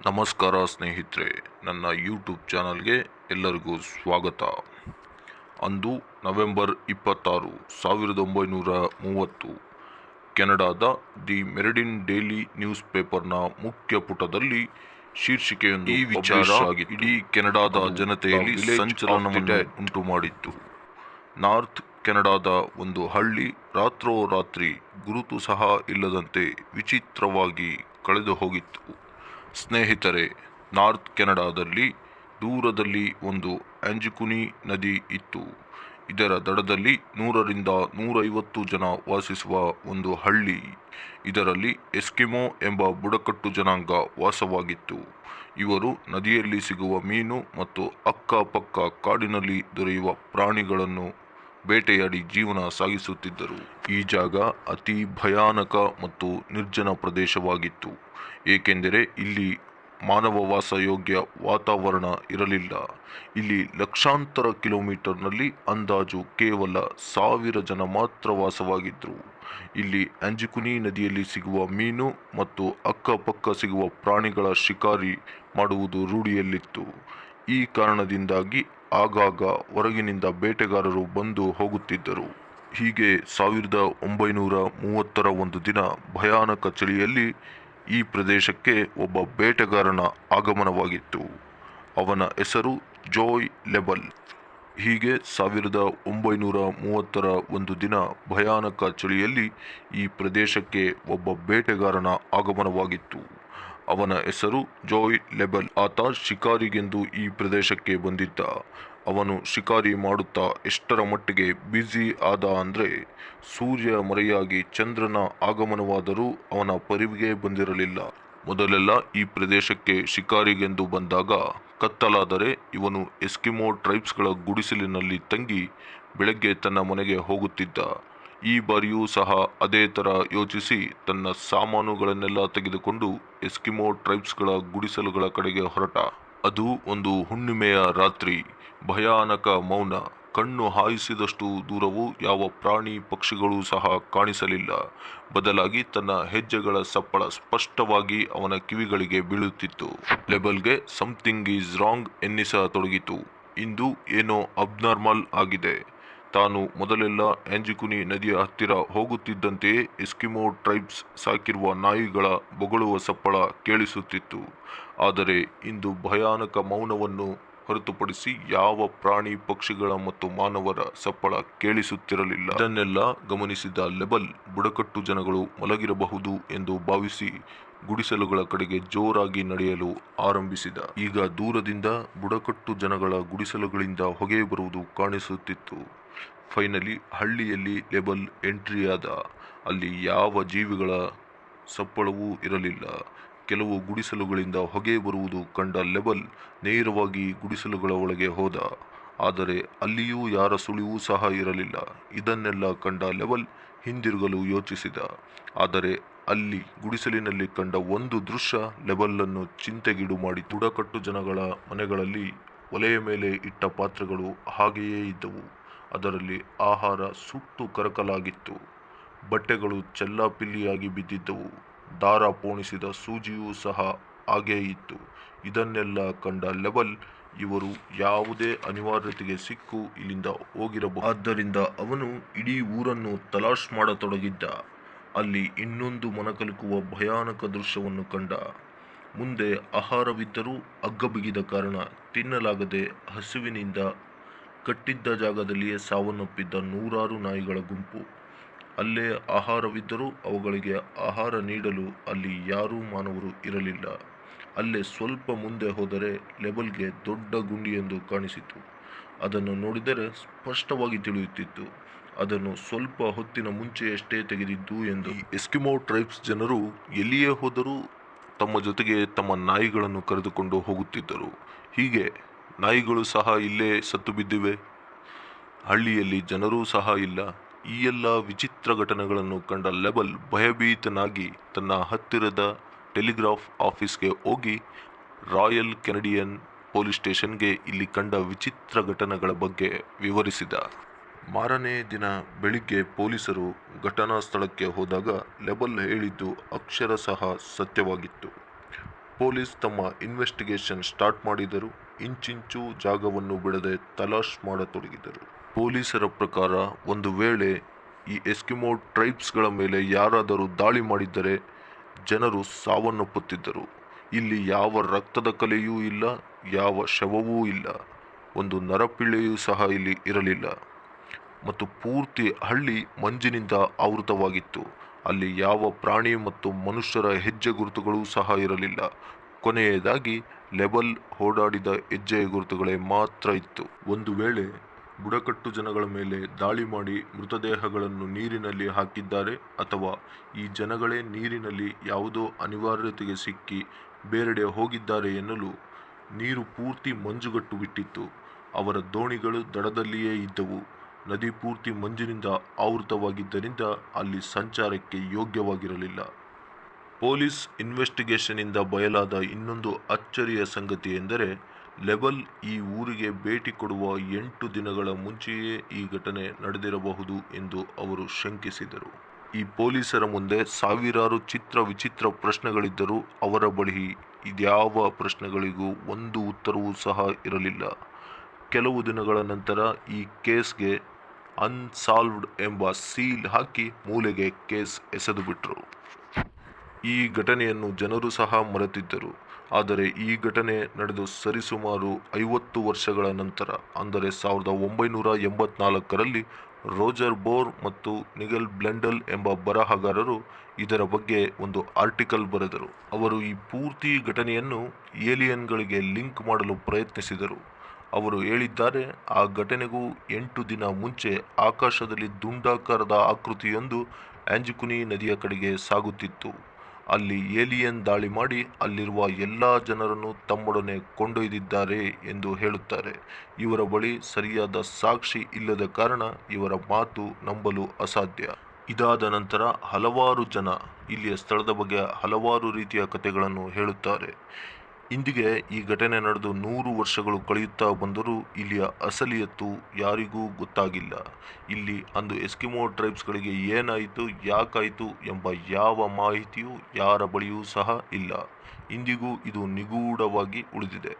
ನಮಸ್ಕಾರ ಸ್ನೇಹಿತರೆ, ನನ್ನ ಯೂಟ್ಯೂಬ್ ಚಾನಲ್ಗೆ ಎಲ್ಲರಿಗೂ ಸ್ವಾಗತ. ಅಂದು ನವೆಂಬರ್ 26, 1930. ಕೆನಡಾದ ದಿ ಮೆರಿಡಿಯನ್ ಡೈಲಿ ನ್ಯೂಸ್ ಪೇಪರ್ನ ಮುಖ್ಯ ಪುಟದಲ್ಲಿ ಶೀರ್ಷಿಕೆಯೊಂದು ಈ ವಿಚಾರ ಇಡೀ ಕೆನಡಾದ ಜನತೆಯಲ್ಲಿ ಸಂಚಲನವನ್ನು ಉಂಟು ಮಾಡಿತ್ತು. ನಾರ್ತ್ ಕೆನಡಾದ ಒಂದು ಹಳ್ಳಿ ರಾತ್ರೋರಾತ್ರಿ ಗುರುತು ಸಹ ಇಲ್ಲದಂತೆ ವಿಚಿತ್ರವಾಗಿ ಕಳೆದು ಹೋಗಿತ್ತು. ಸ್ನೇಹಿತರೆ, ನಾರ್ತ್ ಕೆನಡಾದಲ್ಲಿ ದೂರದಲ್ಲಿ ಒಂದು ಆಂಜಿಕುನಿ ನದಿ ಇತ್ತು. ಇದರ ದಡದಲ್ಲಿ 100ರಿಂದ 150 ಜನ ವಾಸಿಸುವ ಒಂದು ಹಳ್ಳಿ. ಇದರಲ್ಲಿ ಎಸ್ಕಿಮೋ ಎಂಬ ಬುಡಕಟ್ಟು ಜನಾಂಗ ವಾಸವಾಗಿತ್ತು. ಇವರು ನದಿಯಲ್ಲಿ ಸಿಗುವ ಮೀನು ಮತ್ತು ಅಕ್ಕಪಕ್ಕ ಕಾಡಿನಲ್ಲಿ ದೊರೆಯುವ ಪ್ರಾಣಿಗಳನ್ನು ಬೇಟೆಯಾಡಿ ಜೀವನ ಸಾಗಿಸುತ್ತಿದ್ದರು. ಈ ಜಾಗ ಅತಿ ಭಯಾನಕ ಮತ್ತು ನಿರ್ಜನ ಪ್ರದೇಶವಾಗಿತ್ತು, ಏಕೆಂದರೆ ಇಲ್ಲಿ ಮಾನವ ವಾಸಯೋಗ್ಯ ವಾತಾವರಣ ಇರಲಿಲ್ಲ. ಇಲ್ಲಿ ಲಕ್ಷಾಂತರ ಕಿಲೋಮೀಟರ್ನಲ್ಲಿ ಅಂದಾಜು ಕೇವಲ 1000 ಜನ ಮಾತ್ರ ವಾಸವಾಗಿದ್ದರು. ಇಲ್ಲಿ ಆಂಜಿಕುನಿ ನದಿಯಲ್ಲಿ ಸಿಗುವ ಮೀನು ಮತ್ತು ಅಕ್ಕಪಕ್ಕ ಸಿಗುವ ಪ್ರಾಣಿಗಳ ಶಿಕಾರಿ ಮಾಡುವುದು ರೂಢಿಯಲ್ಲಿತ್ತು. ಈ ಕಾರಣದಿಂದಾಗಿ ಆಗಾಗ ಹೊರಗಿನಿಂದ ಬೇಟೆಗಾರರು ಬಂದು ಹೋಗುತ್ತಿದ್ದರು. ಹೀಗೆ 1930ರ ಒಂದು ದಿನ ಭಯಾನಕ ಚಳಿಯಲ್ಲಿ ಈ ಪ್ರದೇಶಕ್ಕೆ ಒಬ್ಬ ಬೇಟೆಗಾರನ ಆಗಮನವಾಗಿತ್ತು. ಅವನ ಹೆಸರು ಜೋಯ್ ಲೆಬಲ್. ಹೀಗೆ 1930ರ ಒಂದು ದಿನ ಭಯಾನಕ ಚಳಿಯಲ್ಲಿ ಈ ಪ್ರದೇಶಕ್ಕೆ ಒಬ್ಬ ಬೇಟೆಗಾರನ ಆಗಮನವಾಗಿತ್ತು. ಅವನ ಹೆಸರು ಜೋಯ್ ಲೆಬಲ್. ಆತ ಶಿಕಾರಿಗೆಂದು ಈ ಪ್ರದೇಶಕ್ಕೆ ಬಂದಿದ್ದ. ಅವನು ಶಿಕಾರಿ ಮಾಡುತ್ತಾ ಎಷ್ಟರ ಮಟ್ಟಿಗೆ ಬ್ಯುಸಿ ಆದ ಅಂದರೆ, ಸೂರ್ಯ ಮರೆಯಾಗಿ ಚಂದ್ರನ ಆಗಮನವಾದರೂ ಅವನ ಪರಿವಿಗೆ ಬಂದಿರಲಿಲ್ಲ. ಮೊದಲೆಲ್ಲ ಈ ಪ್ರದೇಶಕ್ಕೆ ಶಿಕಾರಿಗೆಂದು ಬಂದಾಗ ಕತ್ತಲಾದರೆ ಇವನು ಎಸ್ಕಿಮೋ ಟ್ರೈಬ್ಸ್ಗಳ ಗುಡಿಸಲಿನಲ್ಲಿ ತಂಗಿ ಬೆಳಗ್ಗೆ ತನ್ನ ಮನೆಗೆ ಹೋಗುತ್ತಿದ್ದ. ಈ ಬಾರಿಯೂ ಸಹ ಅದೇ ಥರ ಯೋಚಿಸಿ ತನ್ನ ಸಾಮಾನುಗಳನ್ನೆಲ್ಲ ತೆಗೆದುಕೊಂಡು ಎಸ್ಕಿಮೋ ಟ್ರೈಬ್ಸ್ಗಳ ಗುಡಿಸಲುಗಳ ಕಡೆಗೆ ಹೊರಟ. ಅದು ಒಂದು ಹುಣ್ಣಿಮೆಯ ರಾತ್ರಿ. ಭಯಾನಕ ಮೌನ. ಕಣ್ಣು ಹಾಯಿಸಿದಷ್ಟು ದೂರವೂ ಯಾವ ಪ್ರಾಣಿ ಪಕ್ಷಿಗಳೂ ಸಹ ಕಾಣಿಸಲಿಲ್ಲ. ಬದಲಾಗಿ ತನ್ನ ಹೆಜ್ಜೆಗಳ ಸಪ್ಪಳ ಸ್ಪಷ್ಟವಾಗಿ ಅವನ ಕಿವಿಗಳಿಗೆ ಬೀಳುತ್ತಿತ್ತು. ಲೆಬಲ್ಗೆ ಸಮಥಿಂಗ್ ಈಸ್ ರಾಂಗ್ ಎನ್ನಿಸತೊಡಗಿತು. ಇಂದು ಏನೋ ಅಬ್ನಾರ್ಮಲ್ ಆಗಿದೆ. ತಾನು ಮೊದಲೆಲ್ಲ ಆಂಜಿಕುನಿ ನದಿಯ ಹತ್ತಿರ ಹೋಗುತ್ತಿದ್ದಂತೆಯೇ ಎಸ್ಕಿಮೋ ಟ್ರೈಬ್ಸ್ ಸಾಕಿರುವ ನಾಯಿಗಳ ಬೊಗಳುವ ಸಪ್ಪಳ ಕೇಳಿಸುತ್ತಿತ್ತು. ಆದರೆ ಇಂದು ಭಯಾನಕ ಮೌನವನ್ನು ಹೊರತುಪಡಿಸಿ ಯಾವ ಪ್ರಾಣಿ ಪಕ್ಷಿಗಳ ಮತ್ತು ಮಾನವರ ಸಪ್ಪಳ ಕೇಳಿಸುತ್ತಿರಲಿಲ್ಲ. ಇದನ್ನೆಲ್ಲ ಗಮನಿಸಿದ ಲೆಬಲ್ ಬುಡಕಟ್ಟು ಜನಗಳು ಮಲಗಿರಬಹುದು ಎಂದು ಭಾವಿಸಿ ಗುಡಿಸಲುಗಳ ಕಡೆಗೆ ಜೋರಾಗಿ ನಡೆಯಲು ಆರಂಭಿಸಿದ. ಈಗ ದೂರದಿಂದ ಬುಡಕಟ್ಟು ಜನಗಳ ಗುಡಿಸಲುಗಳಿಂದ ಹೊಗೆ ಬರುವುದು ಕಾಣಿಸುತ್ತಿತ್ತು. ಫೈನಲಿ ಹಳ್ಳಿಯಲ್ಲಿ ಲೆಬಲ್ ಎಂಟ್ರಿಯಾದ. ಅಲ್ಲಿ ಯಾವ ಜೀವಿಗಳ ಸಪ್ಪಳವೂ ಇರಲಿಲ್ಲ. ಕೆಲವು ಗುಡಿಸಲುಗಳಿಂದ ಹೊಗೆ ಬರುವುದು ಕಂಡ ಲೆಬಲ್ ನೇರವಾಗಿ ಗುಡಿಸಲುಗಳ ಒಳಗೆ ಹೋದ. ಆದರೆ ಅಲ್ಲಿಯೂ ಯಾರ ಸುಳಿವೂ ಸಹ ಇರಲಿಲ್ಲ. ಇದನ್ನೆಲ್ಲ ಕಂಡ ಲೆಬಲ್ ಹಿಂದಿರುಗಲು ಯೋಚಿಸಿದ. ಆದರೆ ಅಲ್ಲಿ ಗುಡಿಸಲಿನಲ್ಲಿ ಕಂಡ ಒಂದು ದೃಶ್ಯ ಲೆಬಲ್ಲನ್ನು ಚಿಂತೆಗೀಡು ಮಾಡಿತು. ಬುಡಕಟ್ಟು ಜನಗಳ ಮನೆಗಳಲ್ಲಿ ಒಲೆಯ ಮೇಲೆ ಇಟ್ಟ ಪಾತ್ರೆಗಳು ಹಾಗೆಯೇ ಇದ್ದವು. ಅದರಲ್ಲಿ ಆಹಾರ ಸುಟ್ಟು ಕರಕಲಾಗಿತ್ತು. ಬಟ್ಟೆಗಳು ಚೆಲ್ಲಾಪಿಲ್ಲಿಯಾಗಿ ಬಿದ್ದಿದ್ದವು. ದಾರ ಪೋಣಿಸಿದ ಸೂಜಿಯೂ ಸಹ ಹಾಗೇ ಇತ್ತು. ಇದನ್ನೆಲ್ಲ ಕಂಡ ಲೆಬಲ್, ಇವರು ಯಾವುದೇ ಅನಿವಾರ್ಯತೆಗೆ ಸಿಕ್ಕು ಇಲ್ಲಿಂದ ಹೋಗಿರಬಹುದು. ಆದ್ದರಿಂದ ಅವನು ಇಡೀ ಊರನ್ನು ತಲಾಶ್ ಮಾಡತೊಡಗಿದ್ದ. ಅಲ್ಲಿ ಇನ್ನೊಂದು ಮನಕಲುಕುವ ಭಯಾನಕ ದೃಶ್ಯವನ್ನು ಕಂಡ. ಮುಂದೆ ಆಹಾರವಿದ್ದರೂ ಅಗ್ಗಬಿಗಿದ ಕಾರಣ ತಿನ್ನಲಾಗದೆ ಹಸಿವಿನಿಂದ ಕಟ್ಟಿದ್ದ ಜಾಗದಲ್ಲಿಯೇ ಸಾವನ್ನಪ್ಪಿದ್ದ 100 ನಾಯಿಗಳ ಗುಂಪು. ಅಲ್ಲೇ ಆಹಾರವಿದ್ದರೂ ಅವುಗಳಿಗೆ ಆಹಾರ ನೀಡಲು ಅಲ್ಲಿ ಯಾರೂ ಮಾನವರು ಇರಲಿಲ್ಲ. ಅಲ್ಲೇ ಸ್ವಲ್ಪ ಮುಂದೆ ಹೋದರೆ ಲೆಬಲ್ಗೆ ದೊಡ್ಡ ಗುಂಡಿಯೊಂದು ಕಾಣಿಸಿತು. ಅದನ್ನು ನೋಡಿದರೆ ಸ್ಪಷ್ಟವಾಗಿ ತಿಳಿಯುತ್ತಿತ್ತು ಅದನ್ನು ಸ್ವಲ್ಪ ಹೊತ್ತಿನ ಮುಂಚೆಯಷ್ಟೇ ತೆಗೆದಿದ್ದು ಎಂದು. ಎಸ್ಕಿಮೋ ಟ್ರೈಬ್ಸ್ ಜನರು ಎಲ್ಲಿಯೇ ಹೋದರೂ ತಮ್ಮ ಜೊತೆಗೆ ತಮ್ಮ ನಾಯಿಗಳನ್ನು ಕರೆದುಕೊಂಡು ಹೋಗುತ್ತಿದ್ದರು. ಹೀಗೆ ನಾಯಿಗಳು ಸಹ ಇಲ್ಲೇ ಸತ್ತು ಬಿದ್ದಿವೆ. ಹಳ್ಳಿಯಲ್ಲಿ ಜನರೂ ಸಹ ಇಲ್ಲ. ಈ ಎಲ್ಲ ವಿಚಿತ್ರ ಘಟನೆಗಳನ್ನು ಕಂಡ ಲೆಬಲ್ ಭಯಭೀತನಾಗಿ ತನ್ನ ಹತ್ತಿರದ ಟೆಲಿಗ್ರಾಫ್ ಆಫೀಸ್ಗೆ ಹೋಗಿ ರಾಯಲ್ ಕೆನಡಿಯನ್ ಪೊಲೀಸ್ ಸ್ಟೇಷನ್ಗೆ ಇಲ್ಲಿ ಕಂಡ ವಿಚಿತ್ರ ಘಟನೆಗಳ ಬಗ್ಗೆ ವಿವರಿಸಿದ. ಮಾರನೇ ದಿನ ಬೆಳಿಗ್ಗೆ ಪೊಲೀಸರು ಘಟನಾ ಸ್ಥಳಕ್ಕೆ ಹೋದಾಗ ಲೆಬಲ್ ಹೇಳಿದ್ದು ಅಕ್ಷರಶಃ ಸತ್ಯವಾಗಿತ್ತು. ಪೊಲೀಸ್ ತಮ್ಮ ಇನ್ವೆಸ್ಟಿಗೇಷನ್ ಸ್ಟಾರ್ಟ್ ಮಾಡಿದರು. ಇಂಚಿಂಚು ಜಾಗವನ್ನು ಬಿಡದೆ ತಲಾಶ್ ಮಾಡತೊಡಗಿದರು. ಪೊಲೀಸರ ಪ್ರಕಾರ ಒಂದು ವೇಳೆ ಈ ಎಸ್ಕಿಮೋ ಟ್ರೈಬ್ಸ್ಗಳ ಮೇಲೆ ಯಾರಾದರೂ ದಾಳಿ ಮಾಡಿದ್ದರೆ ಜನರು ಸಾವನ್ನಪ್ಪುತ್ತಿದ್ದರು. ಇಲ್ಲಿ ಯಾವ ರಕ್ತದ ಕಲೆಯೂ ಇಲ್ಲ, ಯಾವ ಶವವೂ ಇಲ್ಲ, ಒಂದು ನರಪಿಳ್ಳೆಯೂ ಸಹ ಇಲ್ಲಿ ಇರಲಿಲ್ಲ ಮತ್ತು ಪೂರ್ತಿ ಹಳ್ಳಿ ಮಂಜಿನಿಂದ ಆವೃತವಾಗಿತ್ತು. ಅಲ್ಲಿ ಯಾವ ಪ್ರಾಣಿ ಮತ್ತು ಮನುಷ್ಯರ ಹೆಜ್ಜೆ ಗುರುತುಗಳೂ ಸಹ ಇರಲಿಲ್ಲ. ಕೊನೆಯದಾಗಿ ಲೆಬಲ್ ಓಡಾಡಿದ ಹೆಜ್ಜೆಯ ಗುರುತುಗಳೇ ಮಾತ್ರ ಇತ್ತು. ಒಂದು ವೇಳೆ ಬುಡಕಟ್ಟು ಜನಗಳ ಮೇಲೆ ದಾಳಿ ಮಾಡಿ ಮೃತದೇಹಗಳನ್ನು ನೀರಿನಲ್ಲಿ ಹಾಕಿದ್ದಾರೆ ಅಥವಾ ಈ ಜನಗಳೇ ನೀರಿನಲ್ಲಿ ಯಾವುದೋ ಅನಿವಾರ್ಯತೆಗೆ ಸಿಕ್ಕಿ ಬೇರೆಡೆ ಹೋಗಿದ್ದಾರೆ ಎನ್ನಲು ನೀರು ಪೂರ್ತಿ ಮಂಜುಗಟ್ಟು ಬಿಟ್ಟಿತ್ತು. ಅವರ ದೋಣಿಗಳು ದಡದಲ್ಲಿಯೇ ಇದ್ದವು. ನದಿ ಪೂರ್ತಿ ಮಂಜಿನಿಂದ ಆವೃತವಾಗಿದ್ದರಿಂದ ಅಲ್ಲಿ ಸಂಚಾರಕ್ಕೆ ಯೋಗ್ಯವಾಗಿರಲಿಲ್ಲ. ಪೊಲೀಸ್ ಇನ್ವೆಸ್ಟಿಗೇಷನ್ನಿಂದ ಬಯಲಾದ ಇನ್ನೊಂದು ಅಚ್ಚರಿಯ ಸಂಗತಿ ಎಂದರೆ ಲೆಬಲ್ ಈ ಊರಿಗೆ ಭೇಟಿ ಕೊಡುವ 8 ದಿನಗಳ ಮುಂಚೆಯೇ ಈ ಘಟನೆ ನಡೆದಿರಬಹುದು ಎಂದು ಅವರು ಶಂಕಿಸಿದರು. ಈ ಪೊಲೀಸರ ಮುಂದೆ ಸಾವಿರಾರು ವಿಚಿತ್ರ ಪ್ರಶ್ನೆಗಳಿದ್ದರೂ ಅವರ ಬಳಿ ಇದ್ಯಾವ ಪ್ರಶ್ನೆಗಳಿಗೂ ಒಂದು ಉತ್ತರವೂ ಸಹ ಇರಲಿಲ್ಲ. ಕೆಲವು ದಿನಗಳ ನಂತರ ಈ ಕೇಸ್ಗೆ ಅನ್ಸಾಲ್ವ್ಡ್ ಎಂಬ ಸೀಲ್ ಹಾಕಿ ಮೂಲೆಗೆ ಕೇಸ್ ಎಸೆದುಬಿಟ್ರು. ಈ ಘಟನೆಯನ್ನು ಜನರು ಸಹ ಮರೆತಿದ್ದರು. ಆದರೆ ಈ ಘಟನೆ ನಡೆದು ಸರಿಸುಮಾರು 50 ವರ್ಷಗಳ ನಂತರ ಅಂದರೆ 1984ರಲ್ಲಿ ರೋಜರ್ ಬೋರ್ ಮತ್ತು ನಿಗೆಲ್ ಬ್ಲೆಂಡಲ್ ಎಂಬ ಬರಹಗಾರರು ಇದರ ಬಗ್ಗೆ ಒಂದು ಆರ್ಟಿಕಲ್ ಬರೆದರು. ಅವರು ಈ ಪೂರ್ತಿ ಘಟನೆಯನ್ನು ಏಲಿಯನ್ಗಳಿಗೆ ಲಿಂಕ್ ಮಾಡಲು ಪ್ರಯತ್ನಿಸಿದರು. ಅವರು ಹೇಳಿದ್ದಾರೆ, ಆ ಘಟನೆಗೂ 8 ದಿನ ಮುಂಚೆ ಆಕಾಶದಲ್ಲಿ ದುಂಡಾಕಾರದ ಆಕೃತಿಯೊಂದು ಆಂಜಿಕುನಿ ನದಿಯ ಕಡೆಗೆ ಸಾಗುತ್ತಿತ್ತು. ಅಲ್ಲಿ ಏಲಿಯನ್ ದಾಳಿ ಮಾಡಿ ಅಲ್ಲಿರುವ ಎಲ್ಲ ಜನರನ್ನು ತಮ್ಮೊಡನೆ ಕೊಂಡೊಯ್ದಿದ್ದಾರೆ ಎಂದು ಹೇಳುತ್ತಾರೆ. ಇವರ ಬಳಿ ಸರಿಯಾದ ಸಾಕ್ಷಿ ಇಲ್ಲದ ಕಾರಣ ಇವರ ಮಾತು ನಂಬಲು ಅಸಾಧ್ಯ. ಇದಾದ ನಂತರ ಹಲವಾರು ಜನ ಇಲ್ಲಿಯ ಸ್ಥಳದ ಬಗ್ಗೆ ಹಲವಾರು ರೀತಿಯ ಕಥೆಗಳನ್ನು ಹೇಳುತ್ತಾರೆ. ಇಂದಿಗೆ ಈ ಘಟನೆ ನಡೆದು 100 ವರ್ಷಗಳು ಕಳೆಯುತ್ತಾ ಬಂದರೂ ಇಲ್ಲಿಯ ಅಸಲಿಯತ್ತು ಯಾರಿಗೂ ಗೊತ್ತಾಗಿಲ್ಲ. ಇಲ್ಲಿ ಅಂದು ಎಸ್ಕಿಮೋ ಟ್ರೈಬ್ಸ್ಗಳಿಗೆ ಏನಾಯಿತು, ಯಾಕಾಯಿತು ಎಂಬ ಯಾವ ಮಾಹಿತಿಯೂ ಯಾರ ಬಳಿಯೂ ಸಹ ಇಲ್ಲ. ಇಂದಿಗೂ ಇದು ನಿಗೂಢವಾಗಿ ಉಳಿದಿದೆ.